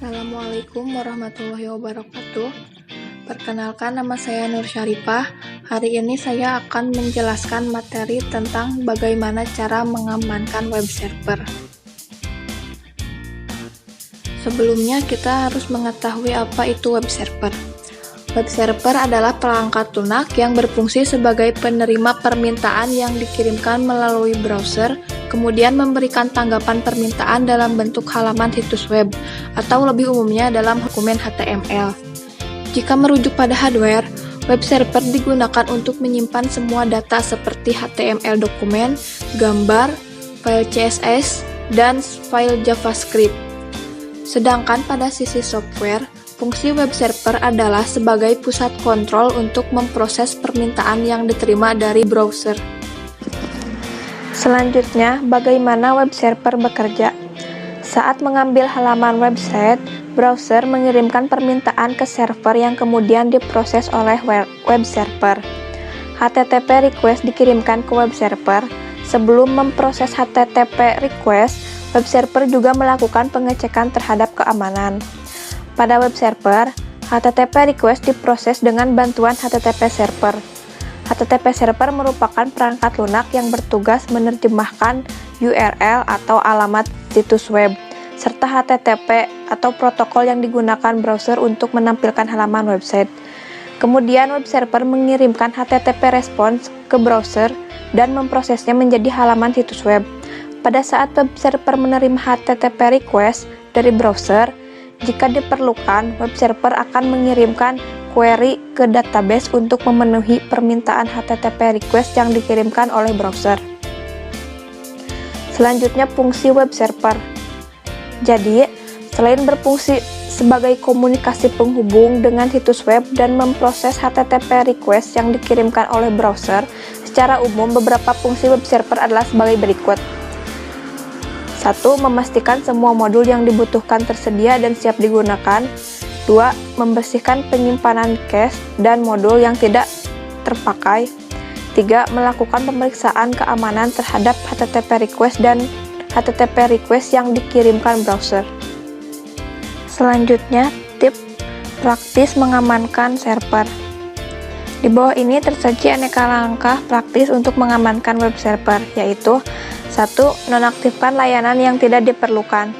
Assalamualaikum warahmatullahi wabarakatuh. Perkenalkan, nama saya Nur Syarifah. Hari ini saya akan menjelaskan materi tentang bagaimana cara mengamankan web server. Sebelumnya kita harus mengetahui apa itu web server. Web server adalah perangkat lunak yang berfungsi sebagai penerima permintaan yang dikirimkan melalui browser, kemudian memberikan tanggapan permintaan dalam bentuk halaman situs web, atau lebih umumnya dalam dokumen HTML. Jika merujuk pada hardware, web server digunakan untuk menyimpan semua data seperti HTML dokumen, gambar, file CSS, dan file JavaScript. Sedangkan pada sisi software, fungsi web server adalah sebagai pusat kontrol untuk memproses permintaan yang diterima dari browser. Selanjutnya, bagaimana web server bekerja? Saat mengambil halaman website, browser mengirimkan permintaan ke server yang kemudian diproses oleh web server. HTTP request dikirimkan ke web server. Sebelum memproses HTTP request, web server juga melakukan pengecekan terhadap keamanan. Pada web server, HTTP request diproses dengan bantuan HTTP server. HTTP server merupakan perangkat lunak yang bertugas menerjemahkan URL atau alamat situs web, serta HTTP atau protokol yang digunakan browser untuk menampilkan halaman website. Kemudian web server mengirimkan HTTP response ke browser dan memprosesnya menjadi halaman situs web. Pada saat web server menerima HTTP request dari browser, jika diperlukan, web server akan mengirimkan query ke database untuk memenuhi permintaan HTTP request yang dikirimkan oleh browser. Selanjutnya, fungsi web server. Jadi, selain berfungsi sebagai komunikasi penghubung dengan situs web dan memproses HTTP request yang dikirimkan oleh browser, secara umum beberapa fungsi web server adalah sebagai berikut. 1. Memastikan semua modul yang dibutuhkan tersedia dan siap digunakan. 2. Membersihkan penyimpanan cache dan modul yang tidak terpakai. 3. Melakukan pemeriksaan keamanan terhadap HTTP request dan HTTP request yang dikirimkan browser. Selanjutnya, tips praktis mengamankan server. Di bawah ini tersaji aneka langkah praktis untuk mengamankan web server, yaitu 1. Nonaktifkan layanan yang tidak diperlukan.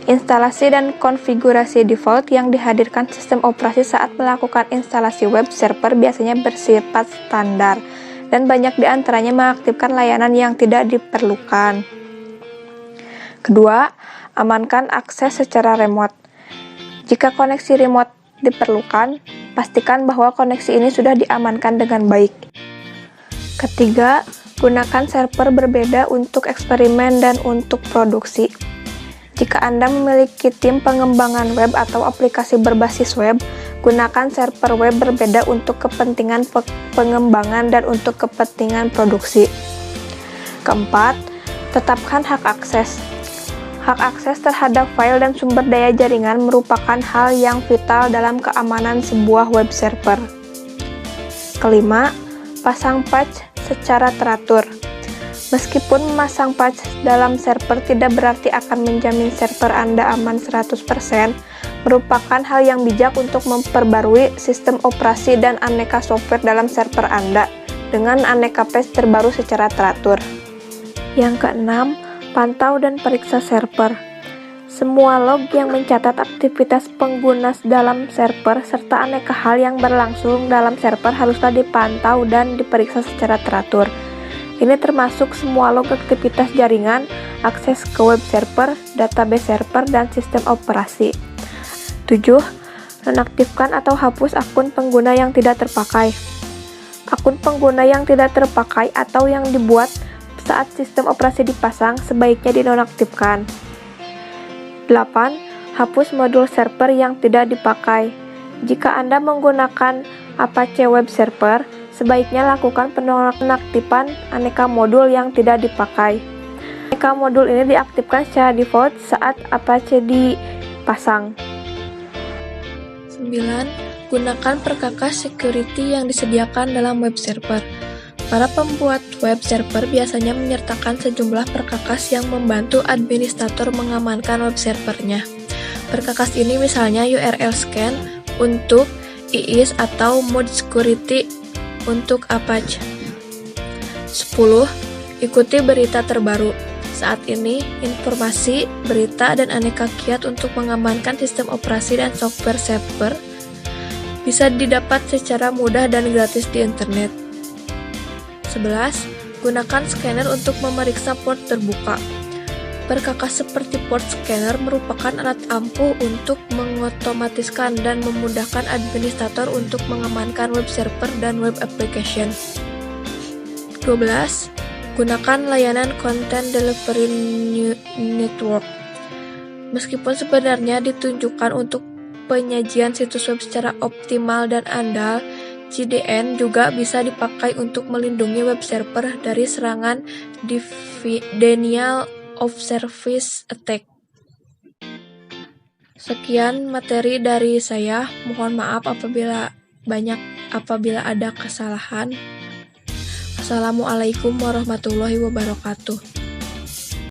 Instalasi dan konfigurasi default yang dihadirkan sistem operasi saat melakukan instalasi web server biasanya bersifat standar, dan banyak di antaranya mengaktifkan layanan yang tidak diperlukan. Kedua, amankan akses secara remote. Jika koneksi remote diperlukan, pastikan bahwa koneksi ini sudah diamankan dengan baik. Ketiga, gunakan server berbeda untuk eksperimen dan untuk produksi. Jika Anda memiliki tim pengembangan web atau aplikasi berbasis web, gunakan server web berbeda untuk kepentingan pengembangan dan untuk kepentingan produksi. Keempat, tetapkan hak akses. Hak akses terhadap file dan sumber daya jaringan merupakan hal yang vital dalam keamanan sebuah web server. Kelima, pasang patch secara teratur. Meskipun memasang patch dalam server tidak berarti akan menjamin server Anda aman 100%, merupakan hal yang bijak untuk memperbarui sistem operasi dan aneka software dalam server Anda dengan aneka patch terbaru secara teratur. Yang keenam, pantau dan periksa server. Semua log yang mencatat aktivitas pengguna dalam server serta aneka hal yang berlangsung dalam server haruslah dipantau dan diperiksa secara teratur. Ini termasuk semua log aktivitas jaringan, akses ke web server, database server, dan sistem operasi. 7. Nonaktifkan atau hapus akun pengguna yang tidak terpakai. Akun pengguna yang tidak terpakai atau yang dibuat saat sistem operasi dipasang sebaiknya dinonaktifkan. 8. Hapus modul server yang tidak dipakai. Jika Anda menggunakan Apache Web Server, sebaiknya lakukan penonaktifan aneka modul yang tidak dipakai. Aneka modul ini diaktifkan secara default saat Apache dipasang. 9. Gunakan perkakas security yang disediakan dalam web server. Para pembuat web server biasanya menyertakan sejumlah perkakas yang membantu administrator mengamankan web servernya. Perkakas ini misalnya URL scan untuk IIS atau Mode Security untuk Apache. 10. Ikuti berita terbaru. Saat ini, informasi, berita, dan aneka kiat untuk mengamankan sistem operasi dan software server bisa didapat secara mudah dan gratis di internet. 11. Gunakan scanner untuk memeriksa port terbuka. Perkakas seperti port scanner merupakan alat ampuh untuk mengotomatiskan dan memudahkan administrator untuk mengamankan web server dan web application. 12. Gunakan layanan Content Delivery Network. Meskipun sebenarnya ditunjukkan untuk penyajian situs web secara optimal dan andal, CDN juga bisa dipakai untuk melindungi web server dari serangan denial of service attack. Sekian materi dari saya. Mohon maaf apabila ada kesalahan. Assalamualaikum warahmatullahi wabarakatuh.